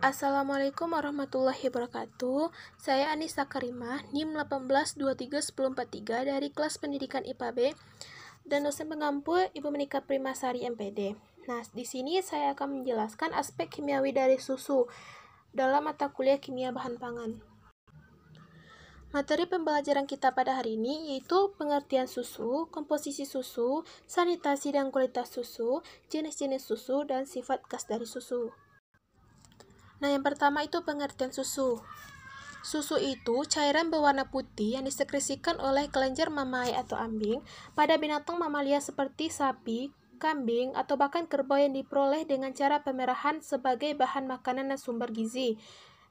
Assalamualaikum warahmatullahi wabarakatuh. Saya Anissa Karimah, NIM 1823143 dari kelas pendidikan IPA B dan dosen pengampu Ibu Menika Primasari MPD. Nah, di sini saya akan menjelaskan aspek kimiawi dari susu dalam mata kuliah kimia bahan pangan. Materi pembelajaran kita pada hari ini yaitu pengertian susu, komposisi susu, sanitasi dan kualitas susu, jenis-jenis susu, dan sifat khas dari susu. Nah, yang pertama itu pengertian susu. Susu itu cairan berwarna putih yang disekresikan oleh kelenjar mamai atau ambing pada binatang mamalia seperti sapi, kambing, atau bahkan kerbau yang diperoleh dengan cara pemerahan sebagai bahan makanan dan sumber gizi.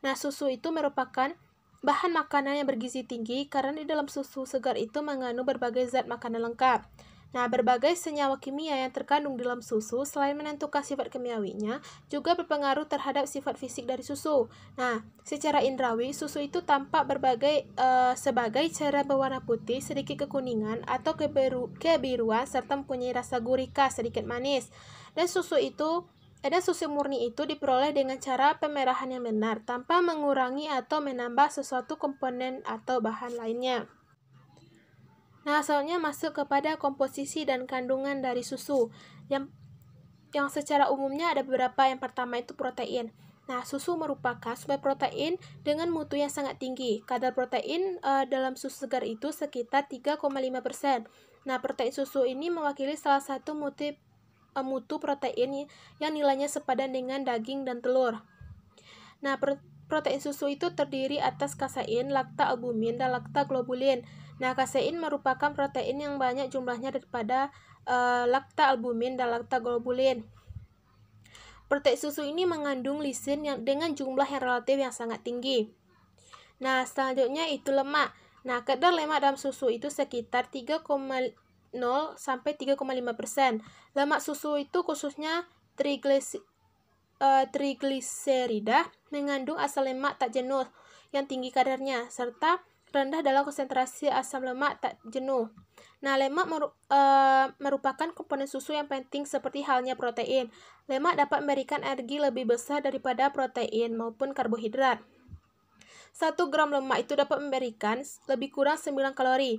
Nah, susu itu merupakan bahan makanan yang bergizi tinggi karena di dalam susu segar itu mengandung berbagai zat makanan lengkap. Nah, berbagai senyawa kimia yang terkandung dalam susu selain menentukan sifat kimiawinya, juga berpengaruh terhadap sifat fisik dari susu. Nah, secara indrawi, susu itu tampak sebagai cairan berwarna putih, sedikit kekuningan atau kebiruan, serta mempunyai rasa gurih khas, sedikit manis. Dan susu murni itu diperoleh dengan cara pemerahan yang benar, tanpa mengurangi atau menambah sesuatu komponen atau bahan lainnya. Nah, selanjutnya masuk kepada komposisi dan kandungan dari susu. Yang secara umumnya ada beberapa. Yang pertama itu protein. Nah, susu merupakan sumber protein dengan mutu yang sangat tinggi. Kadar protein dalam susu segar itu sekitar 3,5%. Nah, protein susu ini mewakili salah satu mutu protein yang nilainya sepadan dengan daging dan telur. Nah, protein susu itu terdiri atas kasein, lakta-albumin, dan lakta-globulin. Nah, kasein merupakan protein yang banyak jumlahnya daripada lakta-albumin dan lakta-globulin. Protein susu ini mengandung lisin dengan jumlah yang relatif yang sangat tinggi. Nah, selanjutnya itu lemak. Nah, kadar lemak dalam susu itu sekitar 3,0 sampai 3,5%. Lemak susu itu khususnya trigliserida mengandung asam lemak tak jenuh yang tinggi kadarnya, serta rendah dalam konsentrasi asam lemak tak jenuh. Nah, lemak merupakan komponen susu yang penting seperti halnya protein. Lemak dapat memberikan energi lebih besar daripada protein maupun karbohidrat. 1 gram lemak itu dapat memberikan lebih kurang 9 kalori.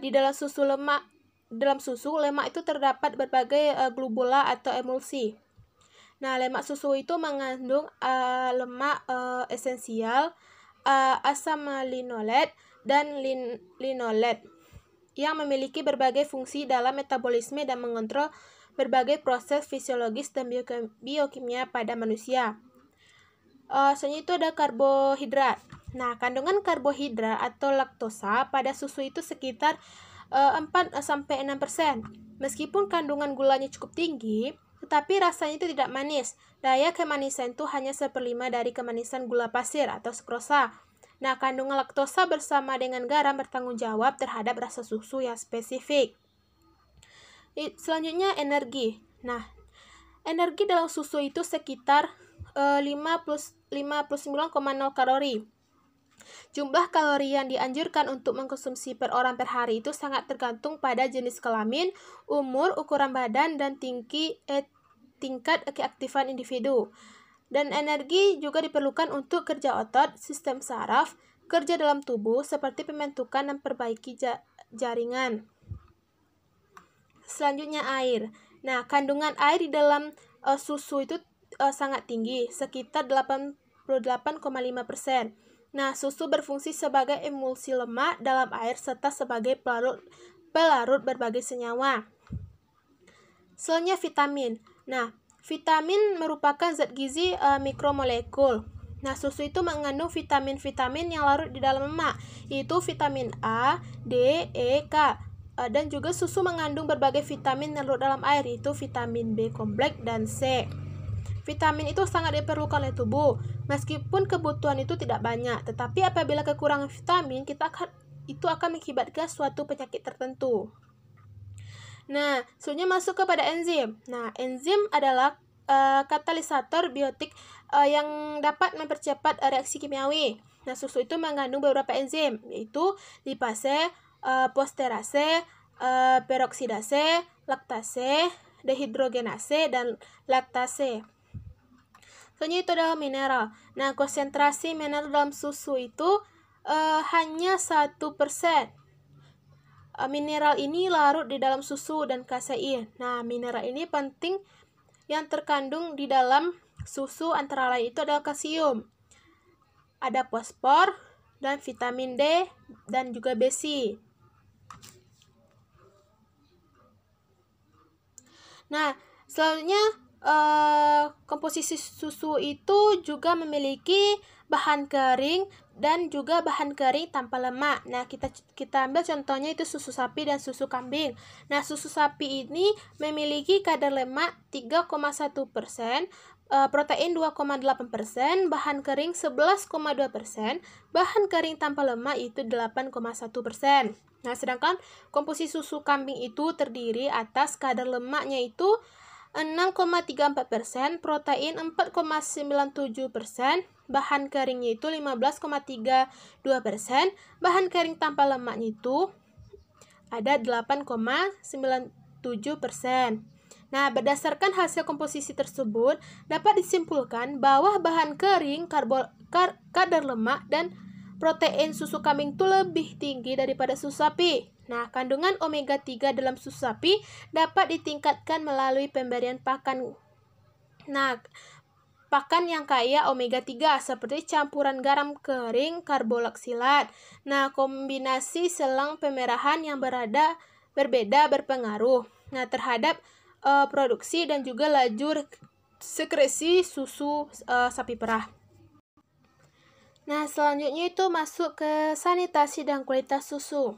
Di dalam susu lemak itu terdapat berbagai globula atau emulsi. Nah, lemak susu itu mengandung lemak esensial, asam linolet, dan linolet yang memiliki berbagai fungsi dalam metabolisme dan mengontrol berbagai proses fisiologis dan biokimia pada manusia. Selanjutnya itu ada karbohidrat. Nah, kandungan karbohidrat atau laktosa pada susu itu sekitar 4-6%. Meskipun kandungan gulanya cukup tinggi, tetapi rasanya itu tidak manis. Daya kemanisan itu hanya 1/5 dari kemanisan gula pasir atau sukrosa. Nah, kandungan laktosa bersama dengan garam bertanggung jawab terhadap rasa susu yang spesifik. Selanjutnya energi. Nah, energi dalam susu itu sekitar 59,0 kalori. Jumlah kalori yang dianjurkan untuk mengkonsumsi per orang per hari itu sangat tergantung pada jenis kelamin, umur, ukuran badan, dan tingkat keaktifan individu. Dan energi juga diperlukan untuk kerja otot, sistem saraf, kerja dalam tubuh seperti pembentukan dan perbaiki jaringan. Selanjutnya air. Nah, kandungan air di dalam susu itu sangat tinggi, sekitar 88,5%. Nah, susu berfungsi sebagai emulsi lemak dalam air serta sebagai pelarut berbagai senyawa. Selanjutnya vitamin. Nah, vitamin merupakan zat gizi mikromolekul. Nah, susu itu mengandung vitamin-vitamin yang larut di dalam lemak, yaitu vitamin A, D, E, K. Dan juga susu mengandung berbagai vitamin yang larut dalam air, yaitu vitamin B kompleks dan C. Vitamin itu sangat diperlukan oleh tubuh, meskipun kebutuhan itu tidak banyak. Tetapi apabila kekurangan vitamin, itu akan mengakibatkan suatu penyakit tertentu. Nah, selanjutnya masuk kepada enzim. Nah, enzim adalah katalisator biotik yang dapat mempercepat reaksi kimiawi. Nah, susu itu mengandung beberapa enzim, yaitu lipase, posterase, peroksidase, laktase, dehidrogenase, dan laktase. Selanjutnya itu adalah mineral. Nah, konsentrasi mineral dalam susu itu hanya 1%. Mineral ini larut di dalam susu dan kasein. Nah, mineral ini penting yang terkandung di dalam susu antara lain itu adalah kalsium, ada fosfor, dan vitamin D, dan juga besi. Nah, selanjutnya komposisi susu itu juga memiliki bahan kering dan juga bahan kering tanpa lemak. Nah, kita ambil contohnya itu susu sapi dan susu kambing. Nah, susu sapi ini memiliki kadar lemak 3,1%, protein 2,8%, bahan kering 11,2%, bahan kering tanpa lemak itu 8,1%. Nah, sedangkan komposisi susu kambing itu terdiri atas kadar lemaknya itu 6,34%, protein 4,97%, bahan keringnya itu 15,32%, bahan kering tanpa lemaknya itu ada 8,97%. Nah, berdasarkan hasil komposisi tersebut, dapat disimpulkan bahwa bahan kering, kadar lemak, dan protein susu kambing itu lebih tinggi daripada susu sapi. Nah, kandungan omega 3 dalam susu sapi dapat ditingkatkan melalui pemberian pakan. Nah, pakan yang kaya omega 3 seperti campuran garam kering, karbolaksilat. Nah, kombinasi selang pemerahan yang berbeda berpengaruh terhadap produksi dan juga laju sekresi susu sapi perah. Nah, selanjutnya itu masuk ke sanitasi dan kualitas susu.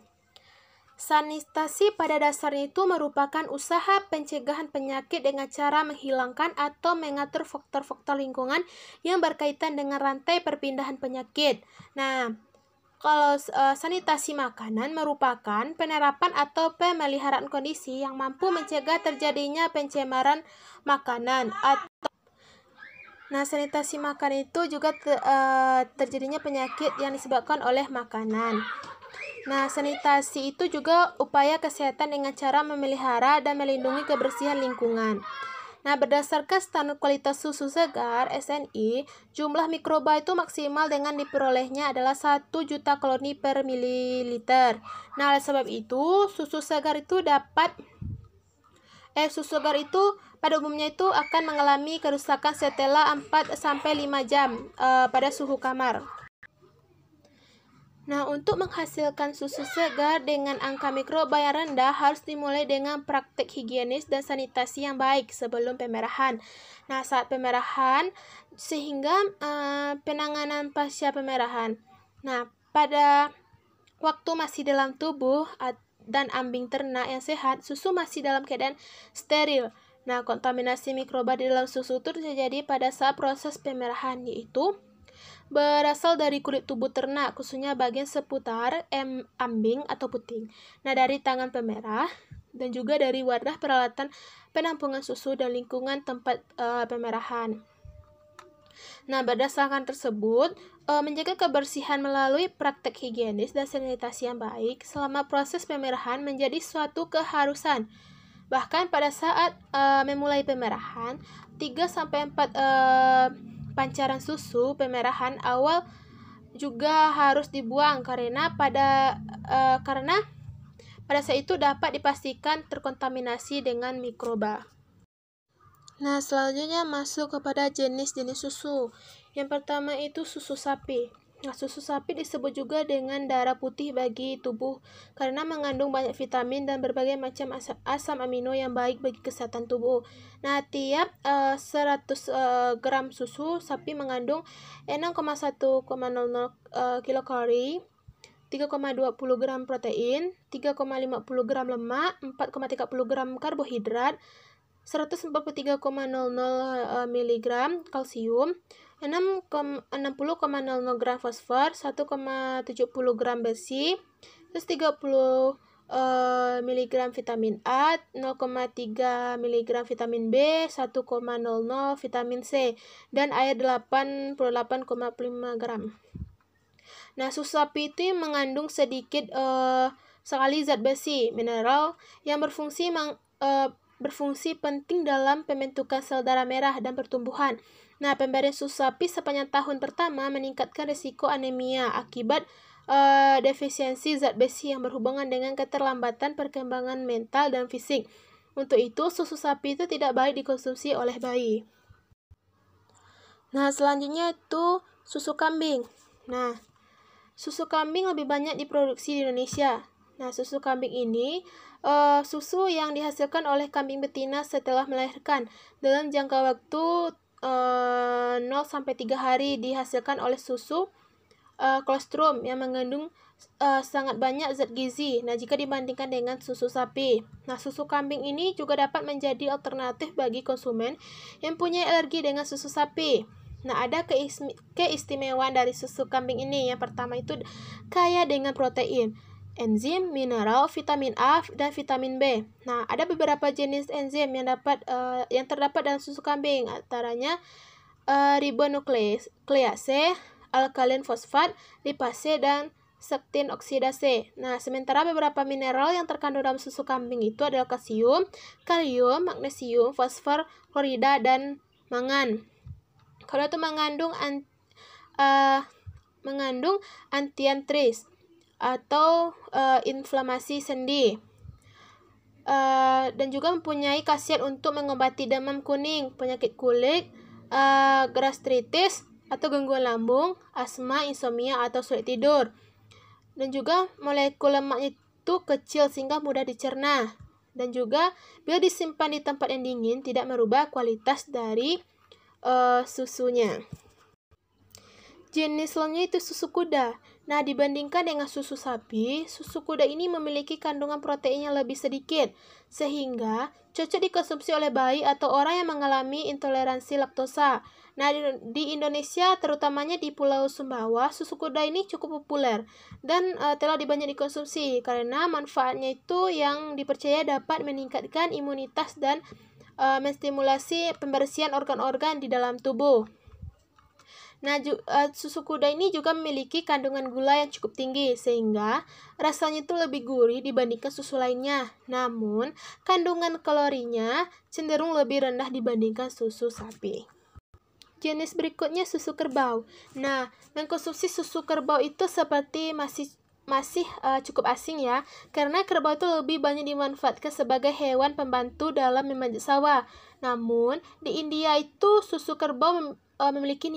Sanitasi pada dasarnya itu merupakan usaha pencegahan penyakit dengan cara menghilangkan atau mengatur faktor-faktor lingkungan yang berkaitan dengan rantai perpindahan penyakit. Nah, kalau sanitasi makanan merupakan penerapan atau pemeliharaan kondisi yang mampu mencegah terjadinya pencemaran makanan Nah, sanitasi makanan itu juga terjadinya penyakit yang disebabkan oleh makanan. Nah, sanitasi itu juga upaya kesehatan dengan cara memelihara dan melindungi kebersihan lingkungan. Nah, berdasarkan standar kualitas susu segar (SNI), jumlah mikroba itu maksimal dengan diperolehnya adalah 1 juta kalori per mililiter. Nah, oleh sebab itu, susu segar itu pada umumnya itu akan mengalami kerusakan setelah 4-5 jam pada suhu kamar. Nah, untuk menghasilkan susu segar dengan angka mikroba yang rendah harus dimulai dengan praktek higienis dan sanitasi yang baik sebelum pemerahan. Nah, saat pemerahan sehingga penanganan pasca pemerahan. Nah, pada waktu masih dalam tubuh dan ambing ternak yang sehat, susu masih dalam keadaan steril. Nah, kontaminasi mikroba di dalam susu itu terjadi pada saat proses pemerahan, yaitu berasal dari kulit tubuh ternak, khususnya bagian seputar ambing atau puting. Nah, dari tangan pemerah dan juga dari wadah peralatan penampungan susu dan lingkungan tempat pemerahan. Nah, berdasarkan tersebut, menjaga kebersihan melalui praktek higienis dan sanitasi yang baik selama proses pemerahan menjadi suatu keharusan. Bahkan pada saat memulai pemerahan, 3-4 pancaran susu pemerahan awal juga harus dibuang karena pada saat itu dapat dipastikan terkontaminasi dengan mikroba. Nah, selanjutnya masuk kepada jenis-jenis susu. Yang pertama itu susu sapi. Nah, susu sapi disebut juga dengan darah putih bagi tubuh karena mengandung banyak vitamin dan berbagai macam asam amino yang baik bagi kesehatan tubuh. Nah, tiap 100 gram susu sapi mengandung 6,100 kilokalori, 3,20 gram protein, 3,50 gram lemak, 4,30 gram karbohidrat, 143,00 mg kalsium, 60,00 gram fosfor, 1,70 gram besi, terus 30 mg vitamin A, 0,3 mg vitamin B, 1,00 vitamin C, dan air 88,5 gram. Nah, susu sapi itu mengandung sedikit sekali zat besi, mineral, yang berfungsi berfungsi penting dalam pembentukan sel darah merah dan pertumbuhan. Nah, pemberian susu sapi sepanjang tahun pertama meningkatkan risiko anemia akibat defisiensi zat besi yang berhubungan dengan keterlambatan perkembangan mental dan fisik. Untuk itu, susu sapi itu tidak baik dikonsumsi oleh bayi. Nah, selanjutnya itu susu kambing. Nah, susu kambing lebih banyak diproduksi di Indonesia. Nah, susu kambing ini susu yang dihasilkan oleh kambing betina setelah melahirkan. Dalam jangka waktu 0-3 hari dihasilkan oleh susu kolostrum yang mengandung sangat banyak zat gizi. Nah, jika dibandingkan dengan susu sapi. Nah, susu kambing ini juga dapat menjadi alternatif bagi konsumen yang punya alergi dengan susu sapi. Nah, ada keistimewaan dari susu kambing ini. Yang pertama itu kaya dengan protein, enzim, mineral, vitamin A, dan vitamin B. Nah, ada beberapa jenis enzim yang terdapat dalam susu kambing, antaranya ribonuklease, alkalen fosfat, lipase, dan sektin oksidase. Nah, sementara beberapa mineral yang terkandung dalam susu kambing itu adalah kalsium, kalium, magnesium, fosfor, klorida, dan mangan. Kalau itu mengandung antiantris atau inflamasi sendi. Dan juga mempunyai khasiat untuk mengobati demam kuning, penyakit kulit, gastritis atau gangguan lambung, asma, insomnia, atau sulit tidur. Dan juga molekul lemaknya itu kecil sehingga mudah dicerna. Dan juga bila disimpan di tempat yang dingin tidak merubah kualitas dari susunya. Jenis selanjutnya itu susu kuda. Nah, dibandingkan dengan susu sapi, susu kuda ini memiliki kandungan protein yang lebih sedikit, sehingga cocok dikonsumsi oleh bayi atau orang yang mengalami intoleransi laktosa. Nah, di Indonesia, terutamanya di Pulau Sumbawa, susu kuda ini cukup populer dan telah banyak dikonsumsi karena manfaatnya itu yang dipercaya dapat meningkatkan imunitas dan menstimulasi pembersihan organ-organ di dalam tubuh. Nah, susu kuda ini juga memiliki kandungan gula yang cukup tinggi, sehingga rasanya itu lebih gurih dibandingkan susu lainnya. Namun, kandungan kalorinya cenderung lebih rendah dibandingkan susu sapi. Jenis berikutnya susu kerbau. Nah, mengkonsumsi susu kerbau itu seperti masih cukup asing ya, karena kerbau itu lebih banyak dimanfaatkan sebagai hewan pembantu dalam memanjat sawah. Namun, di India itu susu kerbau memiliki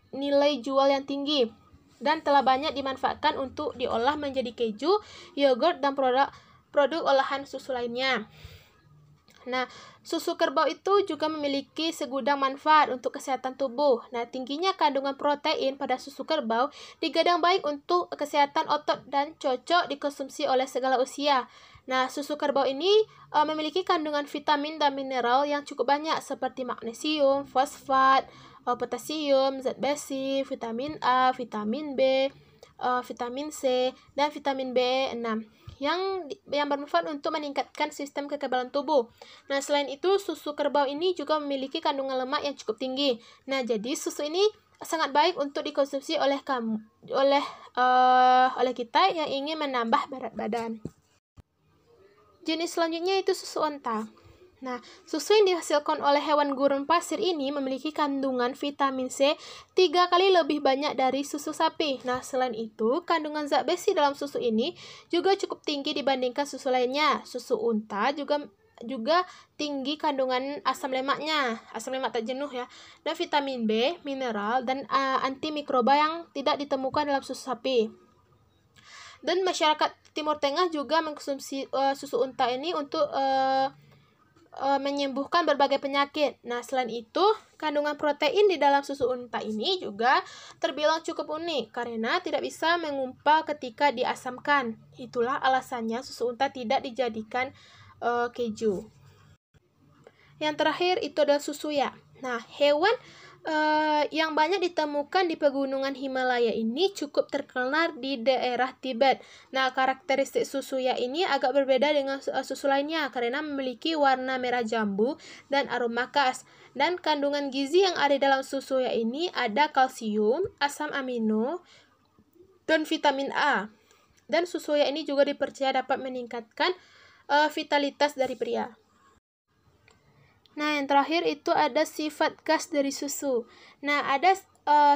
nilai jual yang tinggi dan telah banyak dimanfaatkan untuk diolah menjadi keju, yogurt, dan produk olahan susu lainnya. Nah, susu kerbau itu juga memiliki segudang manfaat untuk kesehatan tubuh. Nah, tingginya kandungan protein pada susu kerbau digadang baik untuk kesehatan otot dan cocok dikonsumsi oleh segala usia. Nah, susu kerbau ini memiliki kandungan vitamin dan mineral yang cukup banyak seperti magnesium, fosfat, potasium, zat besi, vitamin A, vitamin B, vitamin C, dan vitamin B6 yang bermanfaat untuk meningkatkan sistem kekebalan tubuh. Nah, selain itu, susu kerbau ini juga memiliki kandungan lemak yang cukup tinggi. Nah, jadi susu ini sangat baik untuk dikonsumsi oleh kita yang ingin menambah berat badan. Jenis selanjutnya itu susu onta. Nah, susu yang dihasilkan oleh hewan gurun pasir ini memiliki kandungan vitamin C 3 kali lebih banyak dari susu sapi. Nah, selain itu, kandungan zat besi dalam susu ini juga cukup tinggi dibandingkan susu lainnya. Susu unta juga tinggi kandungan asam lemaknya, asam lemak tak jenuh ya, dan vitamin B, mineral, dan antimikroba yang tidak ditemukan dalam susu sapi. Dan masyarakat Timur Tengah juga mengkonsumsi susu unta ini untuk menyembuhkan berbagai penyakit. Nah, selain itu, kandungan protein di dalam susu unta ini juga terbilang cukup unik karena tidak bisa mengumpal ketika diasamkan. Itulah alasannya susu unta tidak dijadikan keju. Yang terakhir itu adalah susu ya. Nah, hewan yang banyak ditemukan di pegunungan Himalaya ini cukup terkenal di daerah Tibet. Nah, karakteristik susu ya ini agak berbeda dengan susu lainnya karena memiliki warna merah jambu dan aroma khas. Dan kandungan gizi yang ada dalam susu ya ini ada kalsium, asam amino, dan vitamin A. Dan susu ya ini juga dipercaya dapat meningkatkan vitalitas dari pria. Nah, yang terakhir itu ada sifat khas dari susu. Nah, ada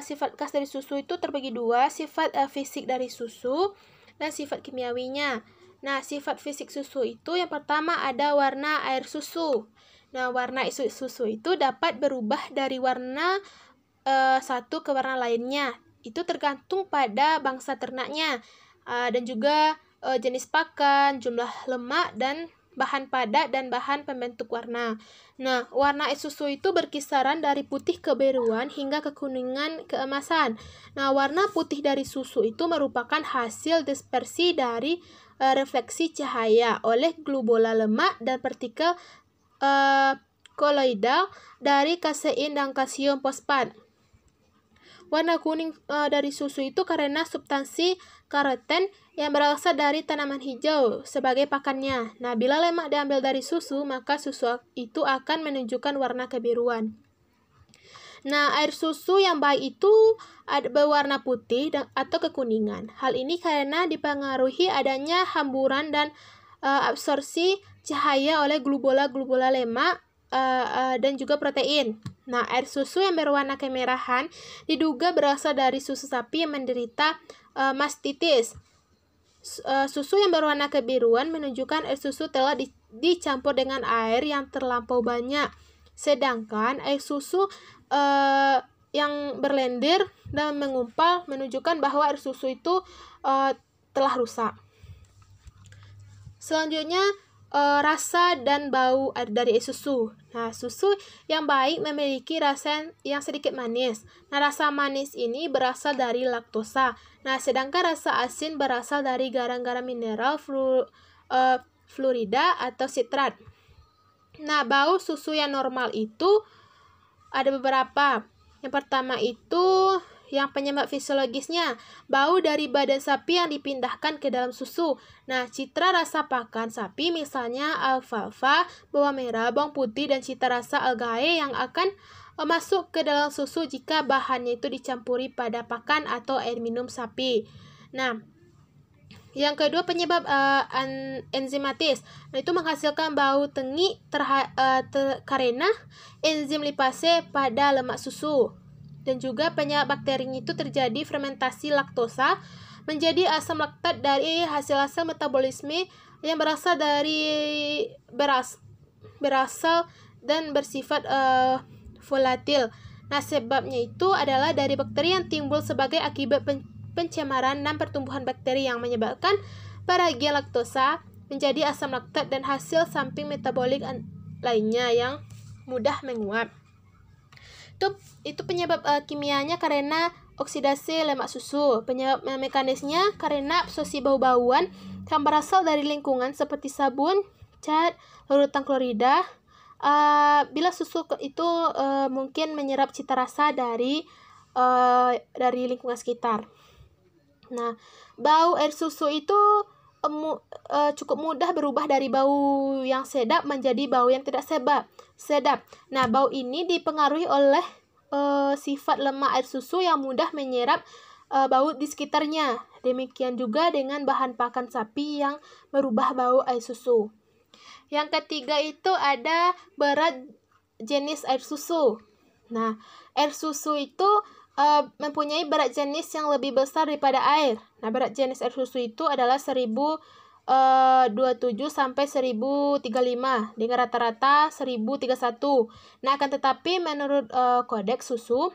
sifat khas dari susu itu terbagi dua, sifat fisik dari susu dan sifat kimiawinya. Nah, sifat fisik susu itu yang pertama ada warna air susu. Nah, warna susu itu dapat berubah dari warna satu ke warna lainnya. Itu tergantung pada bangsa ternaknya dan juga jenis pakan, jumlah lemak, dan bahan padat dan bahan pembentuk warna. Nah, warna air susu itu berkisaran dari putih kebiruan hingga kekuningan keemasan. Nah, warna putih dari susu itu merupakan hasil dispersi dari refleksi cahaya oleh globula lemak dan partikel koloidal dari kasein dan kalsium fosfat. Warna kuning dari susu itu karena substansi karoten yang berasal dari tanaman hijau sebagai pakannya. Nah, bila lemak diambil dari susu, maka susu itu akan menunjukkan warna kebiruan. Nah, air susu yang baik itu berwarna putih atau kekuningan. Hal ini karena dipengaruhi adanya hamburan dan absorpsi cahaya oleh globula lemak dan juga protein. Nah, air susu yang berwarna kemerahan diduga berasal dari susu sapi yang menderita mastitis. Susu yang berwarna kebiruan menunjukkan air susu telah dicampur dengan air yang terlampau banyak. Sedangkan air susu yang berlendir dan mengumpal menunjukkan bahwa air susu itu telah rusak. Selanjutnya, rasa dan bau dari air susu. Nah, susu yang baik memiliki rasa yang sedikit manis. Nah, rasa manis ini berasal dari laktosa. Nah, sedangkan rasa asin berasal dari garam-garam mineral fluorida atau sitrat. Nah, bau susu yang normal itu ada beberapa. Yang pertama itu yang penyebab fisiologisnya, bau dari badan sapi yang dipindahkan ke dalam susu. Nah, citra rasa pakan sapi misalnya alfalfa, bawang merah, bawang putih, dan cita rasa algae yang akan masuk ke dalam susu jika bahannya itu dicampuri pada pakan atau air minum sapi. Nah, yang kedua penyebab enzimatis. Nah, itu menghasilkan bau tengik karena enzim lipase pada lemak susu. Dan juga penyebab bakterinya itu terjadi fermentasi laktosa menjadi asam laktat dari hasil-hasil metabolisme yang berasal dari berasal dan bersifat volatil. Nah, sebabnya itu adalah dari bakteri yang timbul sebagai akibat pencemaran dan pertumbuhan bakteri yang menyebabkan bahagian laktosa menjadi asam laktat dan hasil samping metabolik lainnya yang mudah menguap. Itu penyebab kimianya karena oksidasi lemak susu. Penyebab mekanisnya karena absorpsi bau-bauan yang berasal dari lingkungan seperti sabun, cat, larutan klorida. Bila susu itu mungkin menyerap cita rasa dari lingkungan sekitar. Nah, bau air susu itu cukup mudah berubah dari bau yang sedap menjadi bau yang tidak sedap. Nah, bau ini dipengaruhi oleh sifat lemak air susu yang mudah menyerap bau di sekitarnya. Demikian juga dengan bahan pakan sapi yang merubah bau air susu. Yang ketiga itu ada berat jenis air susu. Nah, air susu itu mempunyai berat jenis yang lebih besar daripada air. Nah, berat jenis air susu itu adalah 1027 sampai 1035 dengan rata-rata 1031. Nah, akan tetapi menurut kodeks susu,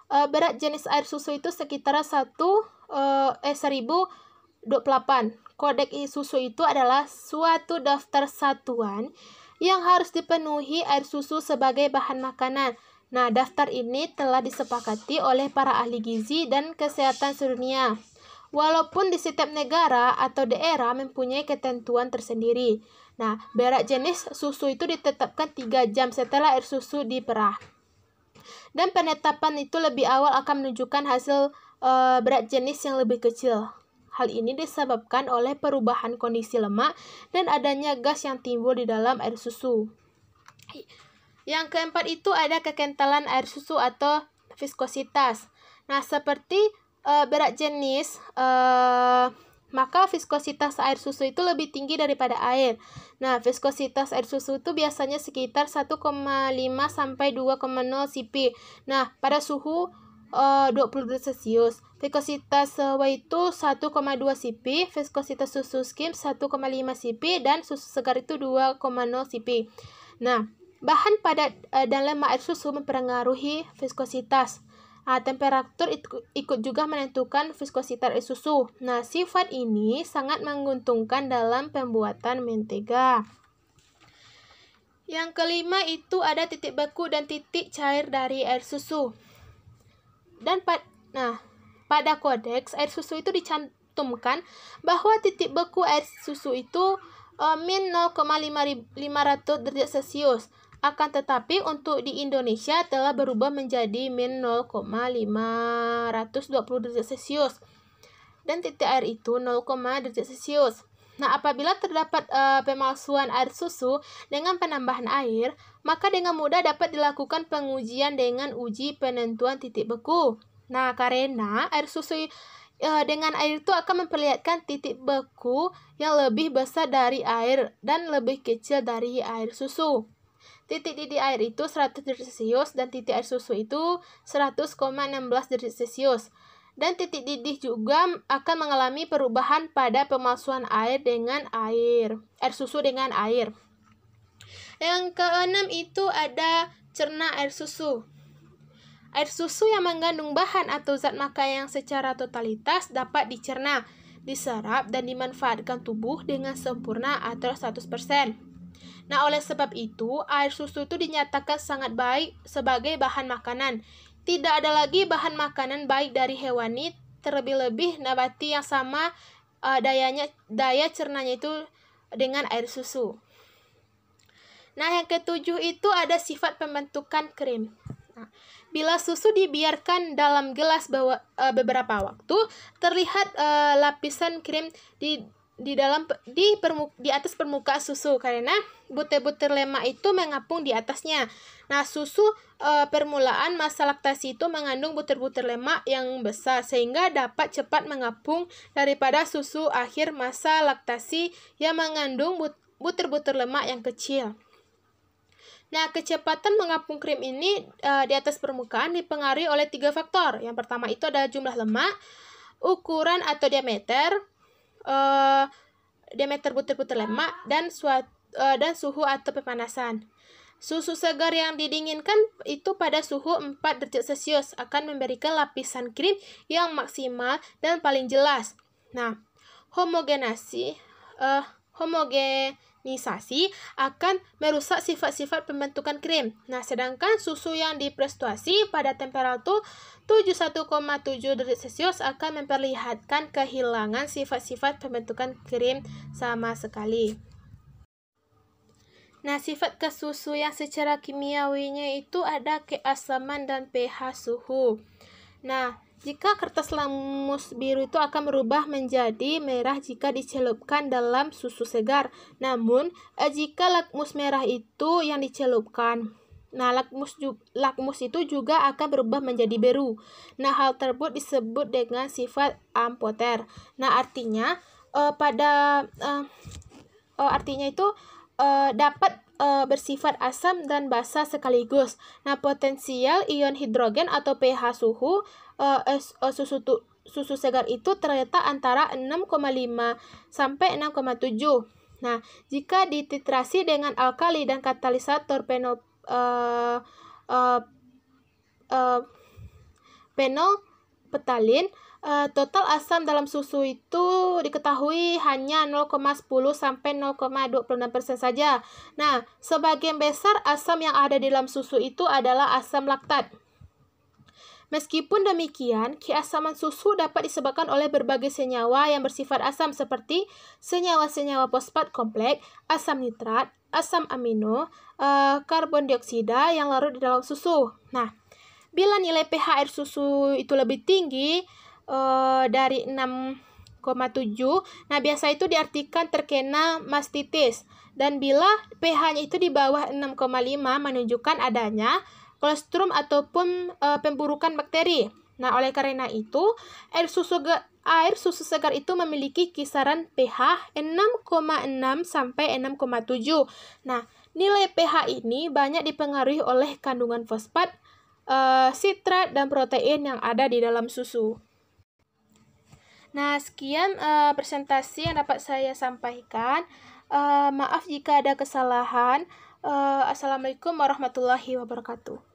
berat jenis air susu itu sekitar 1028. Kodeks susu itu adalah suatu daftar satuan yang harus dipenuhi air susu sebagai bahan makanan. Nah, daftar ini telah disepakati oleh para ahli gizi dan kesehatan sedunia. Walaupun di setiap negara atau daerah mempunyai ketentuan tersendiri. Nah, berat jenis susu itu ditetapkan 3 jam setelah air susu diperah. Dan penetapan itu lebih awal akan menunjukkan hasil berat jenis yang lebih kecil. Hal ini disebabkan oleh perubahan kondisi lemak dan adanya gas yang timbul di dalam air susu. Yang keempat itu ada kekentalan air susu atau viskositas. Nah, seperti berat jenis maka viskositas air susu itu lebih tinggi daripada air. Nah, viskositas air susu itu biasanya sekitar 1,5 sampai 2,0 cp. Nah, pada suhu 20 derajat Celcius. Viskositas whey itu 1,2 cp, viskositas susu skim 1,5 cp, dan susu segar itu 2,0 cp. Nah, bahan padat dan lemah air susu mempengaruhi viskositas. Temperatur ikut juga menentukan viskositas air susu. Nah, sifat ini sangat menguntungkan dalam pembuatan mentega. Yang kelima itu ada titik beku dan titik cair dari air susu. Dan pada kodeks air susu itu dicantumkan bahwa titik beku air susu itu min 0,500 derajat Celcius. Akan tetapi untuk di Indonesia telah berubah menjadi min 0,520 derajat Celcius. Dan titik air itu 0, derajat Celcius. Nah, apabila terdapat pemalsuan air susu dengan penambahan air, maka dengan mudah dapat dilakukan pengujian dengan uji penentuan titik beku. Nah, karena air susu dengan air itu akan memperlihatkan titik beku yang lebih besar dari air dan lebih kecil dari air susu. Titik didih air itu 100 derajat Celcius dan titik air susu itu 100,16 derajat Celcius. Dan titik didih juga akan mengalami perubahan pada pemalsuan air susu dengan air. Yang keenam itu ada cerna air susu. Air susu yang mengandung bahan atau zat makan yang secara totalitas dapat dicerna, diserap, dan dimanfaatkan tubuh dengan sempurna atau 100%. Nah, oleh sebab itu, air susu itu dinyatakan sangat baik sebagai bahan makanan. Tidak ada lagi bahan makanan baik dari hewani, terlebih-lebih nabati yang sama daya cernanya itu dengan air susu. Nah, yang ketujuh itu ada sifat pembentukan krim. Nah, bila susu dibiarkan dalam gelas beberapa waktu, terlihat lapisan krim di atas permukaan susu karena butir-butir lemak itu mengapung di atasnya. Nah, susu permulaan masa laktasi itu mengandung butir-butir lemak yang besar sehingga dapat cepat mengapung daripada susu akhir masa laktasi yang mengandung butir-butir lemak yang kecil. Nah, kecepatan mengapung krim ini di atas permukaan dipengaruhi oleh 3 faktor. Yang pertama itu adalah jumlah lemak, ukuran atau diameter butir-butir lemak, dan suhu atau pemanasan. Susu segar yang didinginkan itu pada suhu 4 derajat Celcius akan memberikan lapisan krim yang maksimal dan paling jelas. Nah, homogenisasi akan merusak sifat-sifat pembentukan krim. Nah, sedangkan susu yang diprestuasi pada temperatur 71,7 derajat Celcius akan memperlihatkan kehilangan sifat-sifat pembentukan krim sama sekali. Nah, sifat khas susu yang secara kimiawinya itu ada keasaman dan pH suhu. Nah, jika kertas lamus biru itu akan berubah menjadi merah jika dicelupkan dalam susu segar. Namun, jika lakmus merah itu yang dicelupkan, nah lakmus itu juga akan berubah menjadi biru. Nah, hal tersebut disebut dengan sifat amfoter. Nah, artinya dapat bersifat asam dan basa sekaligus. Nah, potensial ion hidrogen atau pH suhu susu segar itu terletak antara 6,5 sampai 6,7. Nah, jika dititrasi dengan alkali dan katalisator fenolpetalin, total asam dalam susu itu diketahui hanya 0,10 sampai 0,26% saja. Nah, sebagian besar asam yang ada di dalam susu itu adalah asam laktat. Meskipun demikian, keasaman susu dapat disebabkan oleh berbagai senyawa yang bersifat asam seperti senyawa-senyawa fosfat kompleks, asam nitrat, asam amino, karbon dioksida yang larut di dalam susu. Nah, bila nilai pH air susu itu lebih tinggi dari 6,7, nah biasa itu diartikan terkena mastitis. Dan bila pH-nya itu di bawah 6,5 menunjukkan adanya kolestrum ataupun pemburukan bakteri. Nah, oleh karena itu, air air susu segar itu memiliki kisaran pH 6,6 sampai 6,7. Nah, nilai pH ini banyak dipengaruhi oleh kandungan fosfat, sitrat, dan protein yang ada di dalam susu. Nah, sekian presentasi yang dapat saya sampaikan. Maaf jika ada kesalahan. Assalamualaikum warahmatullahi wabarakatuh.